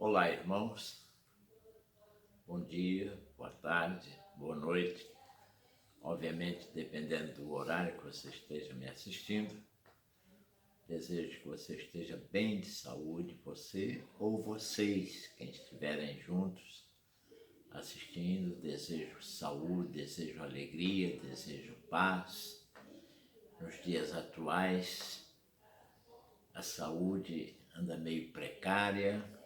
Olá, irmãos. Bom dia, boa tarde, boa noite. Obviamente, dependendo do horário que você esteja me assistindo, desejo que você esteja bem de saúde, você ou vocês, quem estiverem juntos assistindo. Desejo saúde, desejo alegria, desejo paz. Nos dias atuais, a saúde anda meio precária.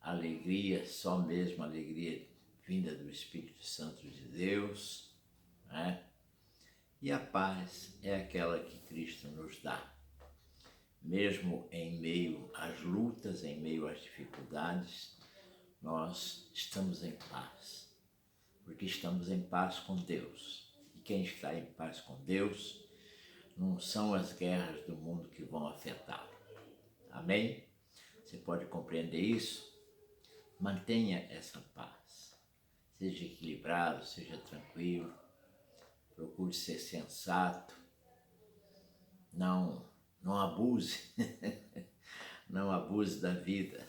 Alegria, só mesmo alegria vinda do Espírito Santo de Deus, né? E a paz é aquela que Cristo nos dá. Mesmo em meio às lutas, em meio às dificuldades, nós estamos em paz, porque estamos em paz com Deus. E quem está em paz com Deus, não são as guerras do mundo que vão afetá-lo. Amém? Você pode compreender isso? Mantenha essa paz. Seja equilibrado, seja tranquilo. Procure ser sensato. Não abuse. Não abuse da vida.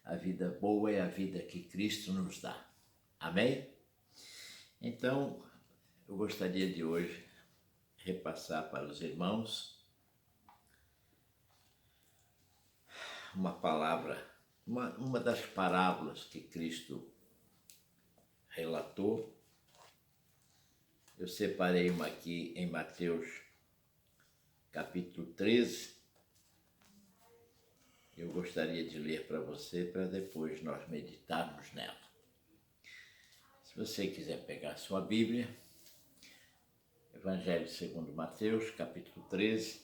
A vida boa é a vida que Cristo nos dá. Amém? Então, eu gostaria de hoje repassar para os irmãos uma palavra, uma das parábolas que Cristo relatou. Eu separei uma aqui em Mateus capítulo 13. Eu gostaria de ler para você, para depois nós meditarmos nela. Se você quiser pegar sua Bíblia, Evangelho segundo Mateus, capítulo 13,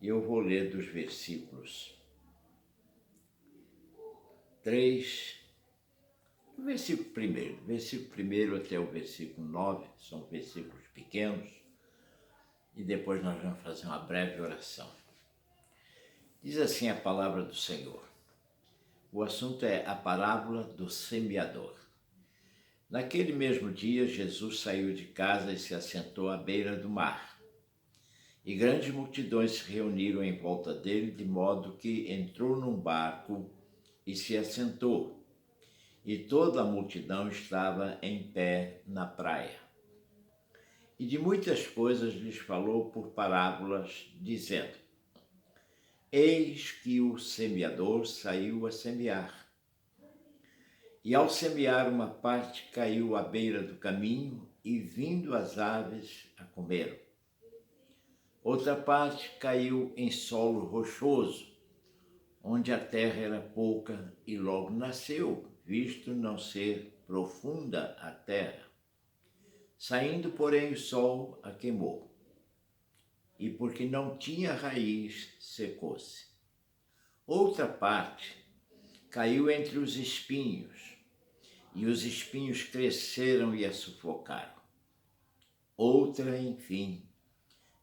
e eu vou ler dos versículos 3, do versículo 1 até o versículo 9, são versículos pequenos, e depois nós vamos fazer uma breve oração. Diz assim a palavra do Senhor. O assunto é a parábola do semeador. Naquele mesmo dia, Jesus saiu de casa e se assentou à beira do mar. E grandes multidões se reuniram em volta dele, de modo que entrou num barco e se assentou. E toda a multidão estava em pé na praia. E de muitas coisas lhes falou por parábolas, dizendo: Eis que o semeador saiu a semear. E ao semear, uma parte caiu à beira do caminho, e vindo as aves a comeram. Outra parte caiu em solo rochoso, onde a terra era pouca, e logo nasceu, visto não ser profunda a terra. Saindo, porém, o sol a queimou, e porque não tinha raiz, secou-se. Outra parte caiu entre os espinhos, e os espinhos cresceram e a sufocaram. Outra, enfim,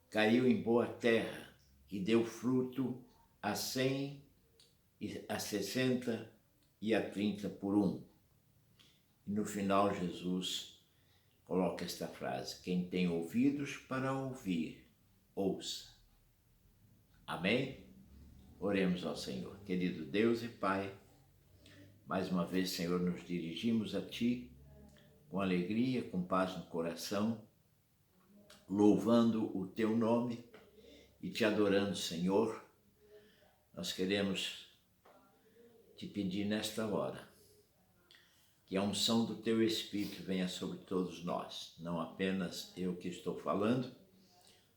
caiu em boa terra, e deu fruto a 100, a 60 e a 30 por um. E no final Jesus coloca esta frase: quem tem ouvidos para ouvir, ouça. Amém? Oremos ao Senhor. Querido Deus e Pai, mais uma vez, Senhor, nos dirigimos a Ti com alegria, com paz no coração, louvando o Teu nome e Te adorando, Senhor. Nós queremos Te pedir nesta hora que a unção do Teu Espírito venha sobre todos nós, não apenas eu que estou falando,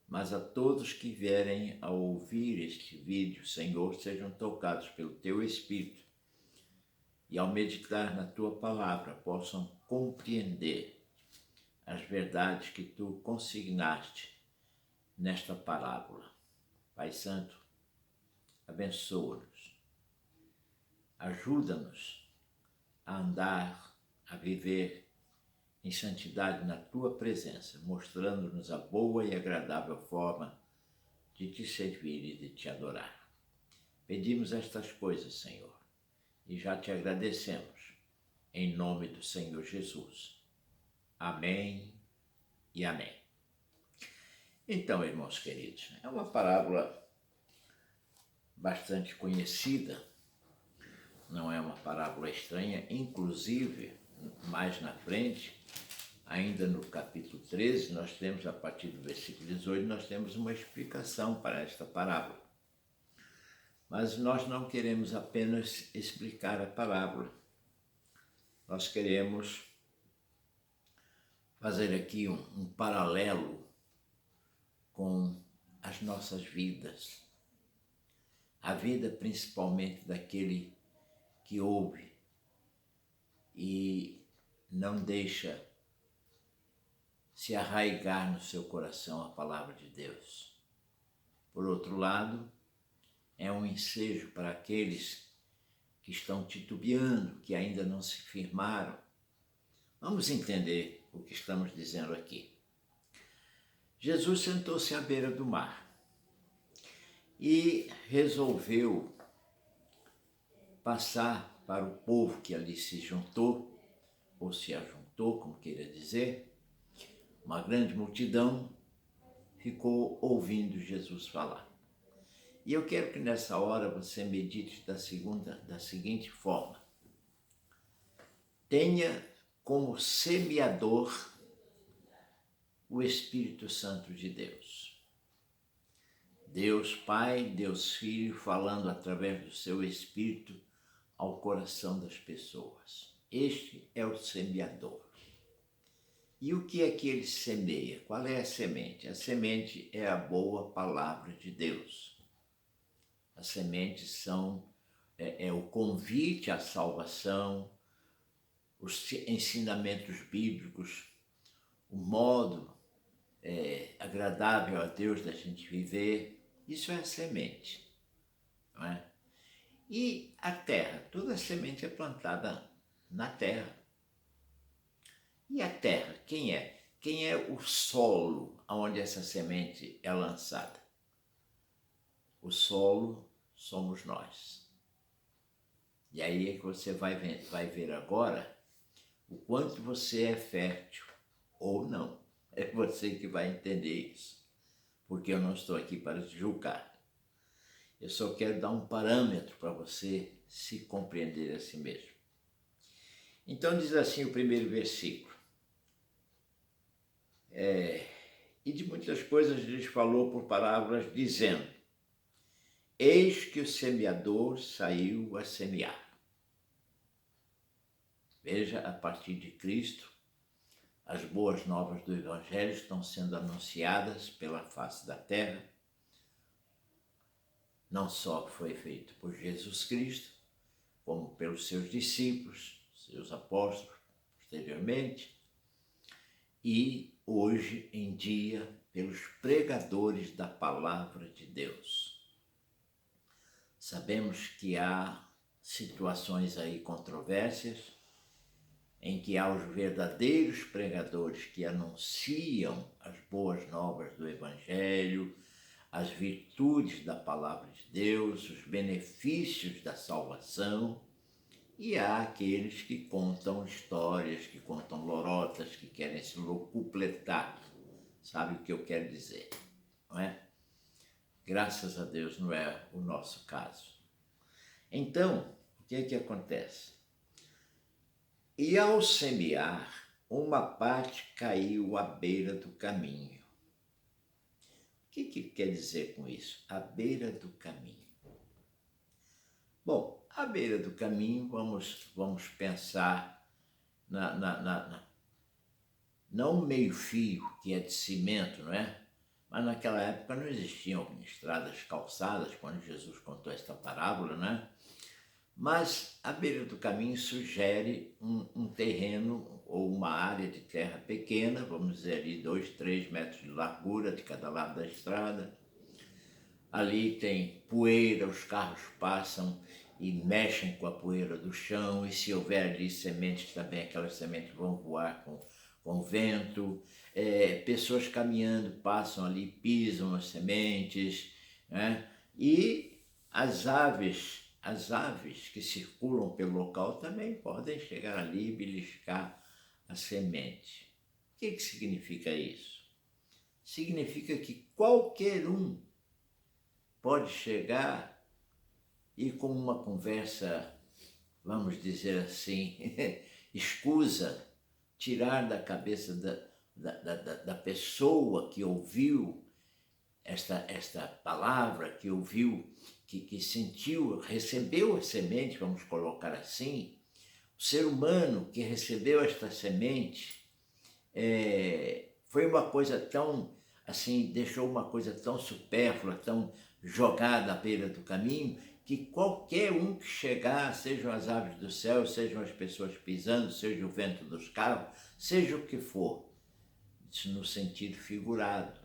mas a todos que vierem a ouvir este vídeo, Senhor, sejam tocados pelo Teu Espírito e ao meditar na Tua palavra possam compreender as verdades que Tu consignaste nesta parábola. Pai Santo, abençoa-nos, ajuda-nos a andar, a viver em santidade na Tua presença, mostrando-nos a boa e agradável forma de Te servir e de Te adorar. Pedimos estas coisas, Senhor, e já Te agradecemos, em nome do Senhor Jesus. Amém e amém. Então, irmãos queridos, é uma parábola bastante conhecida, não é uma parábola estranha, inclusive, mais na frente, ainda no capítulo 13, nós temos, a partir do versículo 18, nós temos uma explicação para esta parábola. Mas nós não queremos apenas explicar a parábola, nós queremos fazer aqui um paralelo com as nossas vidas, a vida principalmente daquele que ouve e não deixa se arraigar no seu coração a palavra de Deus. Por outro lado, é um ensejo para aqueles que estão titubeando, que ainda não se firmaram. Vamos entender o que estamos dizendo aqui. Jesus sentou-se à beira do mar e resolveu passar para o povo que ali se juntou, ou se ajuntou, como queira dizer. Uma grande multidão ficou ouvindo Jesus falar. E eu quero que nessa hora você medite da seguinte forma. Tenha como semeador o Espírito Santo de Deus. Deus Pai, Deus Filho, falando através do seu Espírito ao coração das pessoas. Este é o semeador. E o que é que ele semeia? Qual é a semente? A semente é a boa palavra de Deus. As sementes é o convite à salvação, os ensinamentos bíblicos, o modo agradável a Deus da gente viver. Isso é a semente, não é? E a terra, toda semente é plantada na terra. E a terra, quem é? Quem é o solo onde essa semente é lançada? O solo somos nós. E aí é que você vai ver agora o quanto você é fértil ou não. É você que vai entender isso, porque eu não estou aqui para te julgar. Eu só quero dar um parâmetro para você se compreender a si mesmo. Então diz assim o primeiro versículo. E de muitas coisas lhes falou por palavras, dizendo: eis que o semeador saiu a semear. Veja, a partir de Cristo, as boas novas do Evangelho estão sendo anunciadas pela face da terra. Não só foi feito por Jesus Cristo, como pelos seus discípulos, seus apóstolos, posteriormente, e hoje em dia pelos pregadores da palavra de Deus. Sabemos que há situações aí controversas, em que há os verdadeiros pregadores que anunciam as boas novas do Evangelho, as virtudes da palavra de Deus, os benefícios da salvação, e há aqueles que contam histórias, que contam lorotas, que querem se locupletar. Sabe o que eu quero dizer, não é? Graças a Deus não é o nosso caso. Então, o que é que acontece? E ao semear, uma parte caiu à beira do caminho. O que quer dizer com isso? À beira do caminho. Bom, à beira do caminho, vamos pensar não um meio-fio, que é de cimento, não é? Mas naquela época não existiam estradas calçadas, quando Jesus contou esta parábola, não é? Mas à beira do caminho sugere um terreno ou uma área de terra pequena, vamos dizer ali 2, 3 metros de largura de cada lado da estrada. Ali tem poeira, os carros passam e mexem com a poeira do chão, e se houver ali sementes também, aquelas sementes vão voar com vento. Pessoas caminhando passam ali, pisam as sementes, né? E as aves que circulam pelo local também podem chegar ali e beliscar a semente. O que significa isso? Significa que qualquer um pode chegar e com uma conversa vamos dizer assim, escusa, tirar da cabeça da pessoa que ouviu esta palavra, que ouviu, que sentiu, recebeu a semente, vamos colocar assim, o ser humano que recebeu esta semente foi uma coisa tão, assim, deixou uma coisa tão supérflua, tão jogada à beira do caminho, que qualquer um que chegar, sejam as aves do céu, sejam as pessoas pisando, seja o vento dos carros, seja o que for, isso no sentido figurado,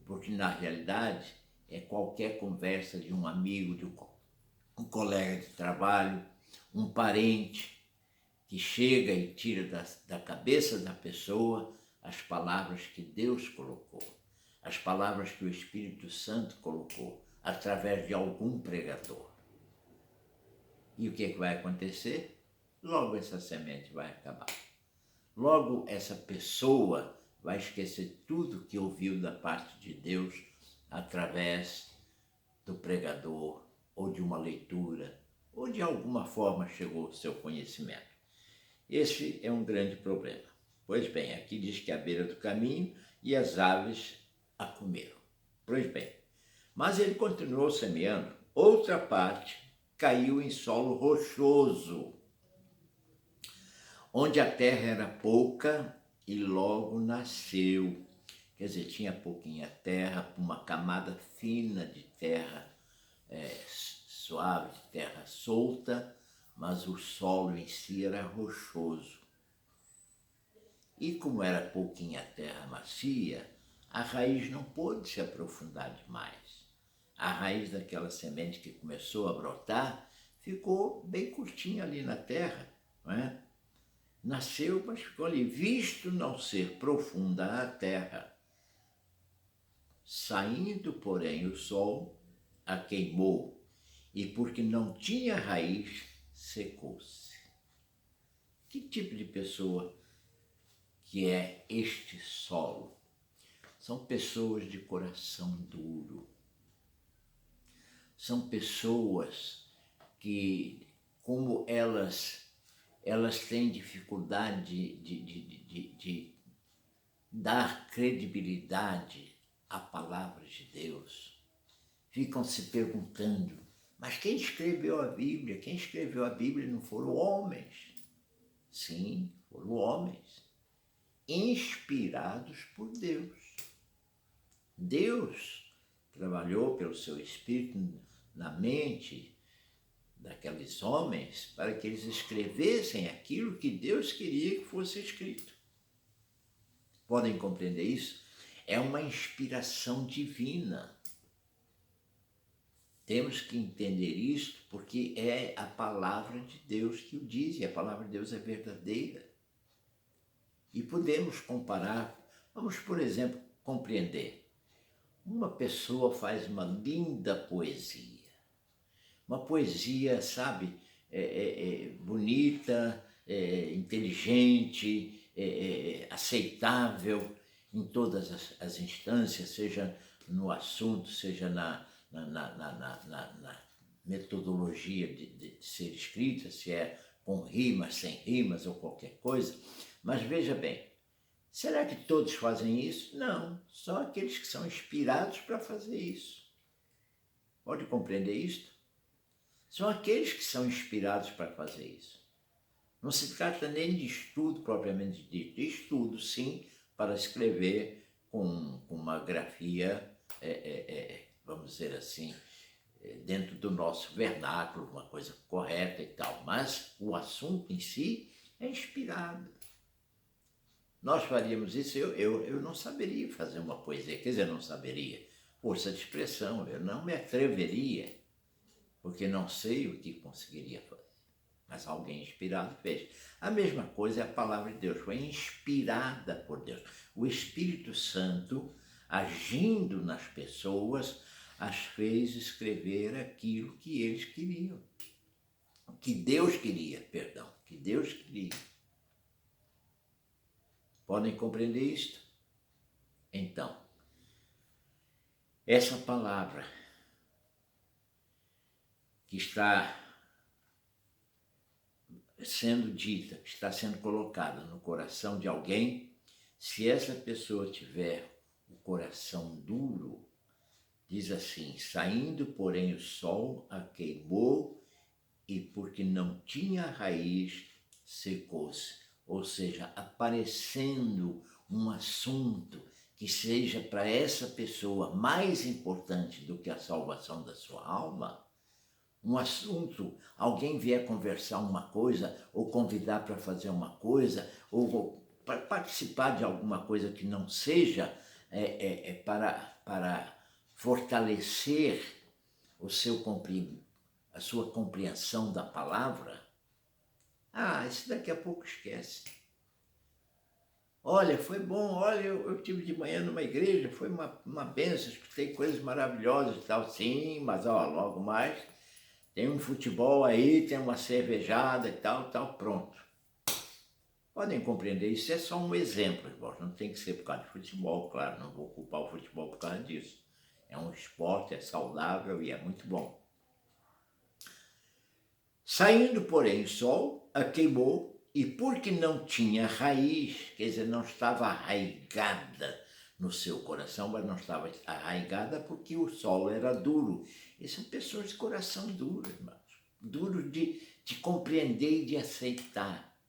porque na realidade é qualquer conversa de um amigo, de um colega de trabalho, um parente, que chega e tira da cabeça da pessoa as palavras que Deus colocou, as palavras que o Espírito Santo colocou, através de algum pregador. E o que é que vai acontecer? Logo essa semente vai acabar. Logo essa pessoa vai esquecer tudo que ouviu da parte de Deus através do pregador, ou de uma leitura, ou de alguma forma chegou ao seu conhecimento. Esse é um grande problema. Pois bem, aqui diz que à beira do caminho e as aves a comeram. Pois bem, mas ele continuou semeando. Outra parte caiu em solo rochoso, onde a terra era pouca e logo nasceu. Quer dizer, tinha pouquinha terra, uma camada fina de terra suave, de terra solta, mas o solo em si era rochoso. E como era pouquinha terra macia, a raiz não pôde se aprofundar demais. A raiz daquela semente que começou a brotar ficou bem curtinha ali na terra, não é? Nasceu, mas ficou ali, visto não ser profunda a terra. Saindo, porém, o sol a queimou, e porque não tinha raiz, secou-se. Que tipo de pessoa que é este solo? São pessoas de coração duro. São pessoas que, como elas têm dificuldade de dar credibilidade à palavra de Deus, ficam se perguntando, mas quem escreveu a Bíblia? Quem escreveu a Bíblia não foram homens. Sim, foram homens, inspirados por Deus. Deus trabalhou pelo seu Espírito na mente daqueles homens para que eles escrevessem aquilo que Deus queria que fosse escrito. Podem compreender isso? É uma inspiração divina. Temos que entender isto porque é a palavra de Deus que o diz, e a palavra de Deus é verdadeira. E podemos comparar, vamos, por exemplo, compreender. Uma pessoa faz uma linda poesia. Uma poesia, sabe, bonita, inteligente, aceitável em todas as instâncias, seja no assunto, seja na metodologia de ser escrita, se é com rimas, sem rimas ou qualquer coisa. Mas veja bem, será que todos fazem isso? Não, só aqueles que são inspirados para fazer isso. Pode compreender isto? São aqueles que são inspirados para fazer isso. Não se trata nem de estudo propriamente dito, de estudo, sim, para escrever com uma grafia, vamos dizer assim, dentro do nosso vernáculo, uma coisa correta e tal, mas o assunto em si é inspirado. Nós faríamos isso, eu não saberia fazer uma poesia, quer dizer, não saberia, força de expressão, eu não me atreveria, porque não sei o que conseguiria fazer. Mas alguém inspirado fez. A mesma coisa é a palavra de Deus, foi inspirada por Deus. O Espírito Santo, agindo nas pessoas, as fez escrever aquilo que eles queriam. Que Deus queria. Podem compreender isto? Então, essa palavra que está sendo dita, está sendo colocada no coração de alguém, se essa pessoa tiver o coração duro, diz assim: saindo, porém, o sol a queimou, e porque não tinha raiz, secou-se. Ou seja, aparecendo um assunto que seja para essa pessoa mais importante do que a salvação da sua alma, um assunto, alguém vier conversar uma coisa, ou convidar para fazer uma coisa, ou para participar de alguma coisa que não seja para fortalecer o seu a sua compreensão da palavra, isso daqui a pouco esquece. Olha, foi bom, olha, eu tive de manhã numa igreja, foi uma benção, escutei coisas maravilhosas e tal. Sim, mas logo mais tem um futebol aí, tem uma cervejada e tal, pronto. Podem compreender, isso é só um exemplo, irmãos, não tem que ser por causa de futebol, claro, não vou culpar o futebol por causa disso. É um esporte, é saudável e é muito bom. Saindo, porém, o sol a queimou, e porque não tinha raiz, quer dizer, não estava arraigada no seu coração, mas não estava arraigada porque o solo era duro. E são pessoas de coração duro, irmãos, duro de compreender e de aceitar.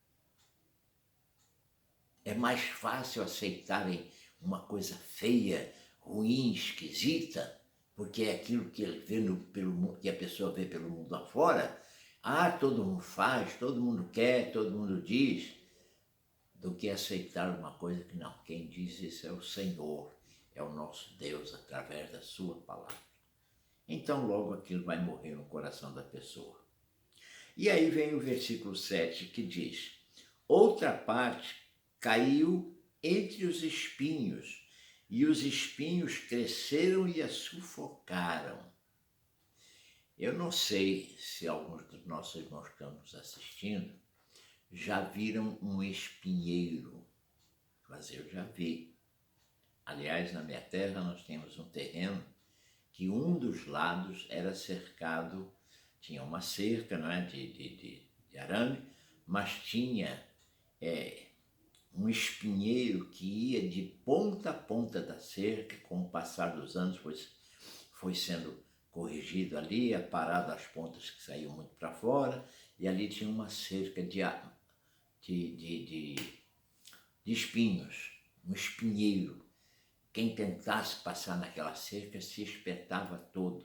É mais fácil aceitarem uma coisa feia, ruim, esquisita, porque é aquilo que ele vê que a pessoa vê pelo mundo afora. Todo mundo faz, todo mundo quer, todo mundo diz, do que aceitar uma coisa que não. Quem diz isso é o Senhor, é o nosso Deus, através da sua palavra. Então logo aquilo vai morrer no coração da pessoa. E aí vem o versículo 7 que diz: outra parte caiu entre os espinhos, e os espinhos cresceram e a sufocaram. Eu não sei se alguns dos nossos irmãos que estão nos assistindo já viram um espinheiro, mas eu já vi. Aliás, na minha terra nós temos um terreno que um dos lados era cercado, tinha uma cerca, não é, de arame, mas tinha um espinheiro que ia de ponta a ponta da cerca. Com o passar dos anos foi sendo corrigido ali, aparado as pontas que saíam muito para fora, e ali tinha uma cerca de espinhos, um espinheiro. Quem tentasse passar naquela cerca se espetava todo.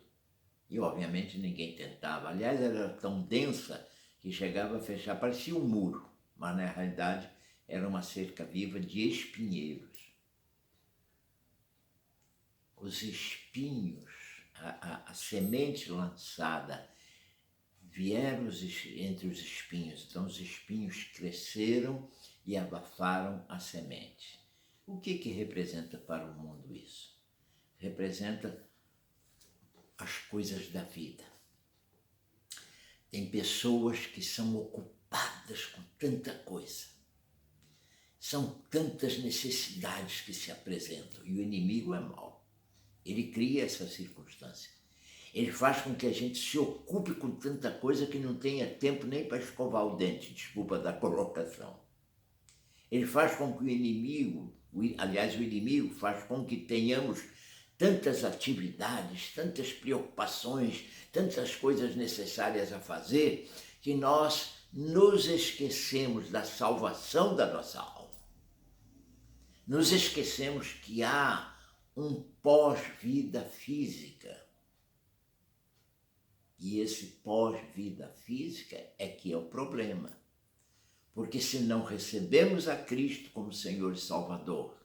E obviamente ninguém tentava. Aliás, era tão densa que chegava a fechar, parecia um muro, mas na realidade era uma cerca viva de espinheiros. Os espinhos, a semente lançada, vieram entre os espinhos. Então os espinhos cresceram e abafaram a semente. O que representa para o mundo isso? Representa as coisas da vida. Tem pessoas que são ocupadas com tanta coisa. São tantas necessidades que se apresentam, e o inimigo é mau. Ele cria essa circunstância. Ele faz com que a gente se ocupe com tanta coisa que não tenha tempo nem para escovar o dente, desculpa da colocação. Ele faz com que o inimigo faz com que tenhamos tantas atividades, tantas preocupações, tantas coisas necessárias a fazer, que nós nos esquecemos da salvação da nossa alma. Nos esquecemos que há um pós-vida física. E esse pós-vida física é que é o problema. Porque se não recebemos a Cristo como Senhor e Salvador,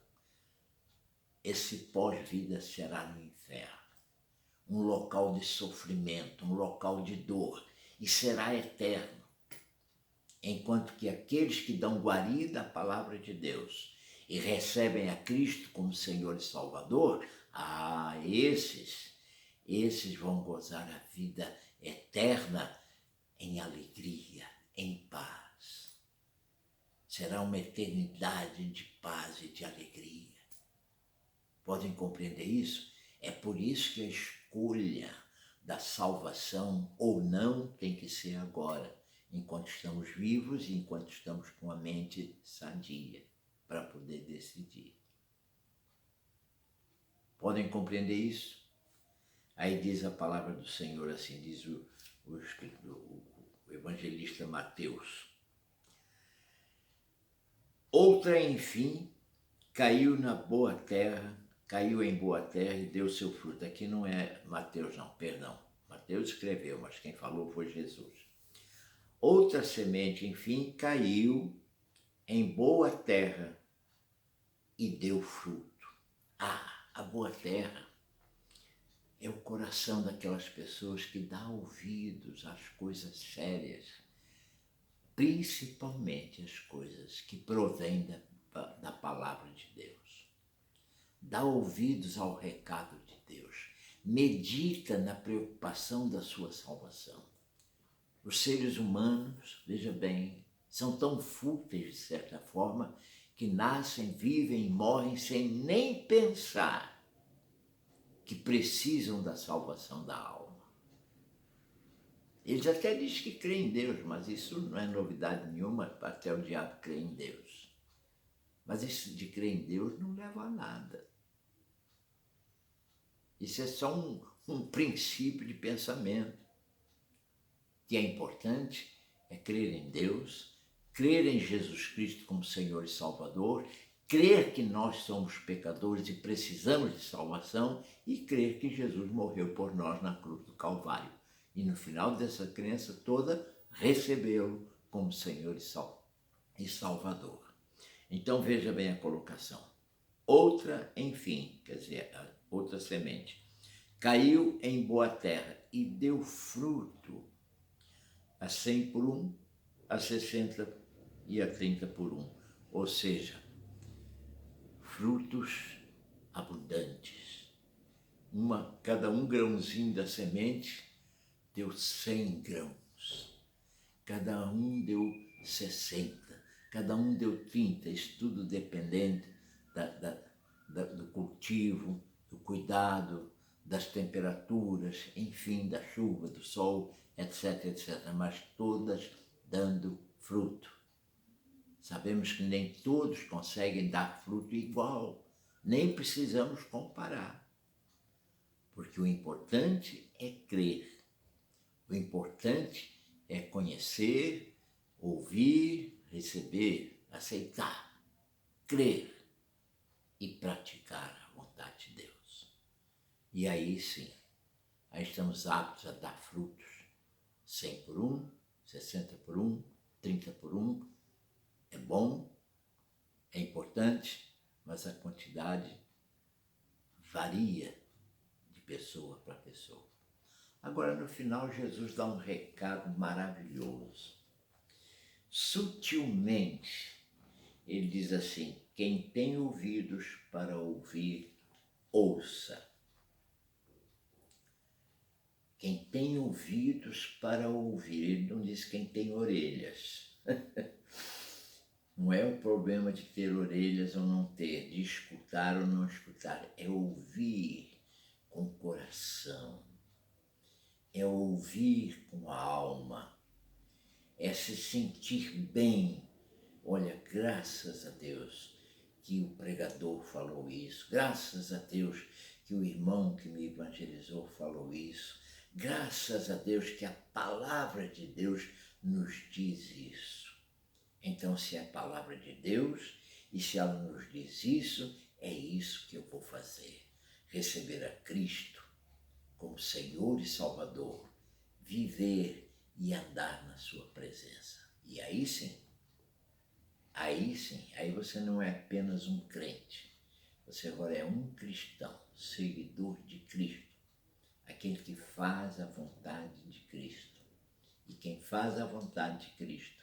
esse pós-vida será no inferno. Um local de sofrimento, um local de dor, e será eterno. Enquanto que aqueles que dão guarida à palavra de Deus e recebem a Cristo como Senhor e Salvador, esses vão gozar a vida eterna em alegria, em paz. Será uma eternidade de paz e de alegria. Podem compreender isso? É por isso que a escolha da salvação ou não tem que ser agora. enquanto estamos vivos e enquanto estamos com a mente sadia para poder decidir. Podem compreender isso? Aí diz a palavra do Senhor assim, diz o evangelista Mateus. Outra, enfim, caiu em boa terra e deu seu fruto. Aqui não é Mateus não, perdão. Mateus escreveu, mas quem falou foi Jesus. Outra semente, enfim, caiu em boa terra e deu fruto. A boa terra é o coração daquelas pessoas que dá ouvidos às coisas sérias, principalmente as coisas que provêm da palavra de Deus. Dá ouvidos ao recado de Deus. Medita na preocupação da sua salvação. Os seres humanos, veja bem, são tão fúteis de certa forma que nascem, vivem e morrem sem nem pensar que precisam da salvação da alma. Eles até dizem que creem em Deus, mas isso não é novidade nenhuma, até o diabo crê em Deus. Mas isso de crer em Deus não leva a nada. Isso é só um princípio de pensamento. O que é importante é crer em Deus, crer em Jesus Cristo como Senhor e Salvador, crer que nós somos pecadores e precisamos de salvação e crer que Jesus morreu por nós na cruz do Calvário. E no final dessa crença toda, recebê-lo como Senhor e Salvador. Então veja bem a colocação. Outra, enfim, quer dizer, outra semente, caiu em boa terra e deu fruto a 100 por 1, a 60 e a 30 por 1. Ou seja, frutos abundantes. Cada grãozinho da semente deu 100 grãos. Cada um deu 60. Cada um deu 30. Isso tudo dependente do cultivo, do cuidado, das temperaturas, enfim, da chuva, do sol, etc, etc. Mas todas dando fruto. Sabemos que nem todos conseguem dar fruto igual, nem precisamos comparar. Porque o importante é crer, o importante é conhecer, ouvir, receber, aceitar, crer e praticar a vontade de Deus. E aí sim, aí estamos aptos a dar frutos, 100 por 1, 60 por 1, 30 por 1, é bom, é importante, mas a quantidade varia de pessoa para pessoa. Agora, no final, Jesus dá um recado maravilhoso. Sutilmente, ele diz assim, quem tem ouvidos para ouvir, ouça. Quem tem ouvidos para ouvir, ele não diz quem tem orelhas. Não é o problema de ter orelhas ou não ter, de escutar ou não escutar, é ouvir com o coração, é ouvir com a alma, é se sentir bem. Olha, graças a Deus que o pregador falou isso, graças a Deus que o irmão que me evangelizou falou isso, graças a Deus que a palavra de Deus nos diz isso. Então, se é a palavra de Deus e se ela nos diz isso, é isso que eu vou fazer. Receber a Cristo como Senhor e Salvador, viver e andar na sua presença. E aí sim, aí você não é apenas um crente, você agora é um cristão, seguidor de Cristo, aquele que faz a vontade de Cristo. E quem faz a vontade de Cristo,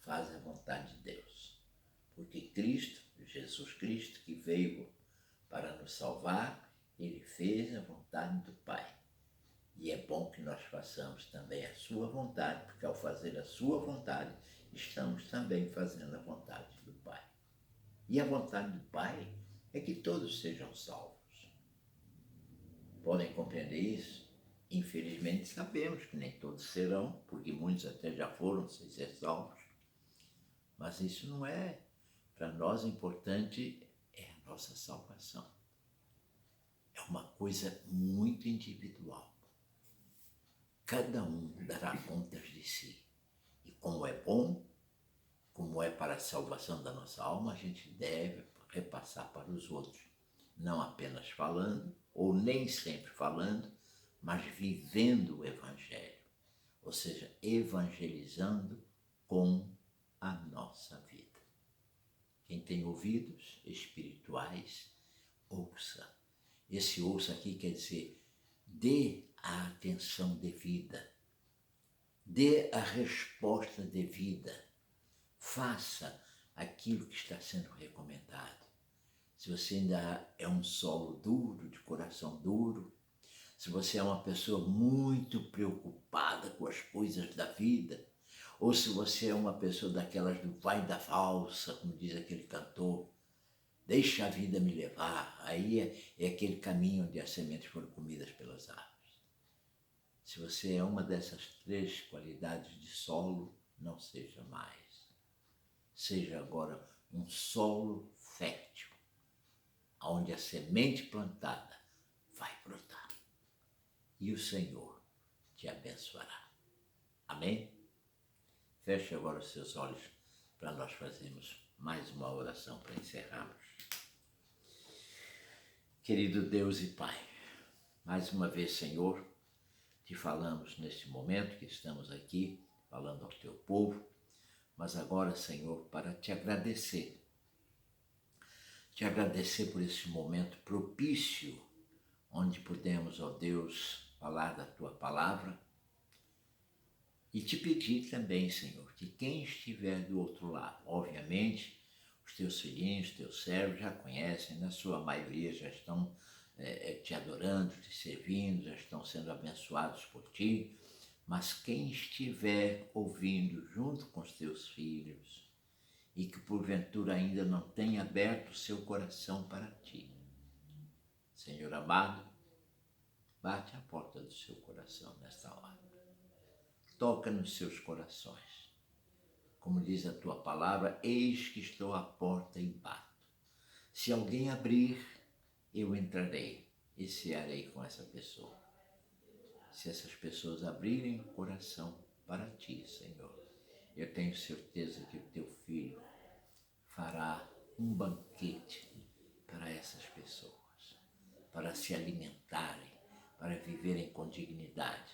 faz a vontade de Deus. Porque Cristo, Jesus Cristo, que veio para nos salvar, ele fez a vontade do Pai. E é bom que nós façamos também a sua vontade, porque ao fazer a sua vontade, estamos também fazendo a vontade do Pai. E a vontade do Pai é que todos sejam salvos. Podem compreender isso? Infelizmente sabemos que nem todos serão, porque muitos até já foram sem ser salvos, mas isso não é, para nós, importante é a nossa salvação. É uma coisa muito individual. Cada um dará contas de si. E como é bom, como é para a salvação da nossa alma, a gente deve repassar para os outros. Não apenas falando, ou nem sempre falando, mas vivendo o Evangelho. Ou seja, evangelizando com a nossa vida. Quem tem ouvidos espirituais, ouça. Esse ouça aqui quer dizer, dê a atenção devida, dê a resposta devida, faça aquilo que está sendo recomendado. Se você ainda é um solo duro, de coração duro, se você é uma pessoa muito preocupada com as coisas da vida, ou se você é uma pessoa daquelas do vai da valsa, como diz aquele cantor, deixa a vida me levar, aí é aquele caminho onde as sementes foram comidas pelas árvores. Se você é uma dessas 3 qualidades de solo, não seja mais. Seja agora um solo fértil, onde a semente plantada vai brotar. E o Senhor te abençoará. Amém? Feche agora os seus olhos para nós fazermos mais uma oração para encerrarmos. Querido Deus e Pai, mais uma vez, Senhor, te falamos neste momento que estamos aqui, falando ao teu povo, mas agora, Senhor, para te agradecer. Te agradecer por esse momento propício, onde podemos, ó Deus, falar da tua palavra, e te pedir também, Senhor, que quem estiver do outro lado, obviamente, os teus filhinhos, teus servos já conhecem, na sua maioria já estão te adorando, te servindo, já estão sendo abençoados por ti, mas quem estiver ouvindo junto com os teus filhos e que porventura ainda não tenha aberto o seu coração para ti, Senhor amado, bate a porta do seu coração nesta hora. Toca nos seus corações. Como diz a tua palavra, eis que estou à porta e bato. Se alguém abrir, eu entrarei e cearei com essa pessoa. Se essas pessoas abrirem o coração para ti, Senhor, eu tenho certeza que o teu filho fará um banquete para essas pessoas, para se alimentarem, para viverem com dignidade,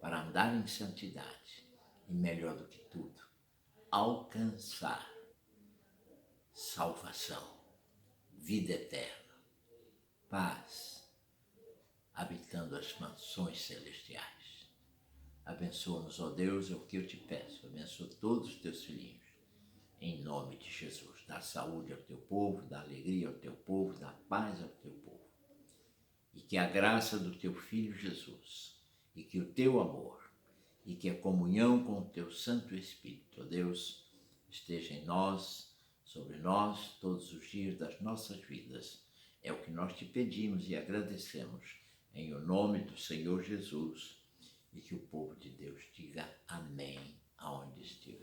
para andar em santidade e, melhor do que tudo, alcançar salvação, vida eterna, paz, habitando as mansões celestiais. Abençoa-nos, ó Deus, é o que eu te peço. Abençoa todos os teus filhinhos, em nome de Jesus. Dá saúde ao teu povo, dá alegria ao teu povo, dá paz ao teu povo. E que a graça do teu Filho Jesus, e que o teu amor, e que a comunhão com o teu Santo Espírito, ó Deus, esteja em nós, sobre nós, todos os dias das nossas vidas. É o que nós te pedimos e agradecemos, em o nome do Senhor Jesus, e que o povo de Deus diga amém aonde estiver.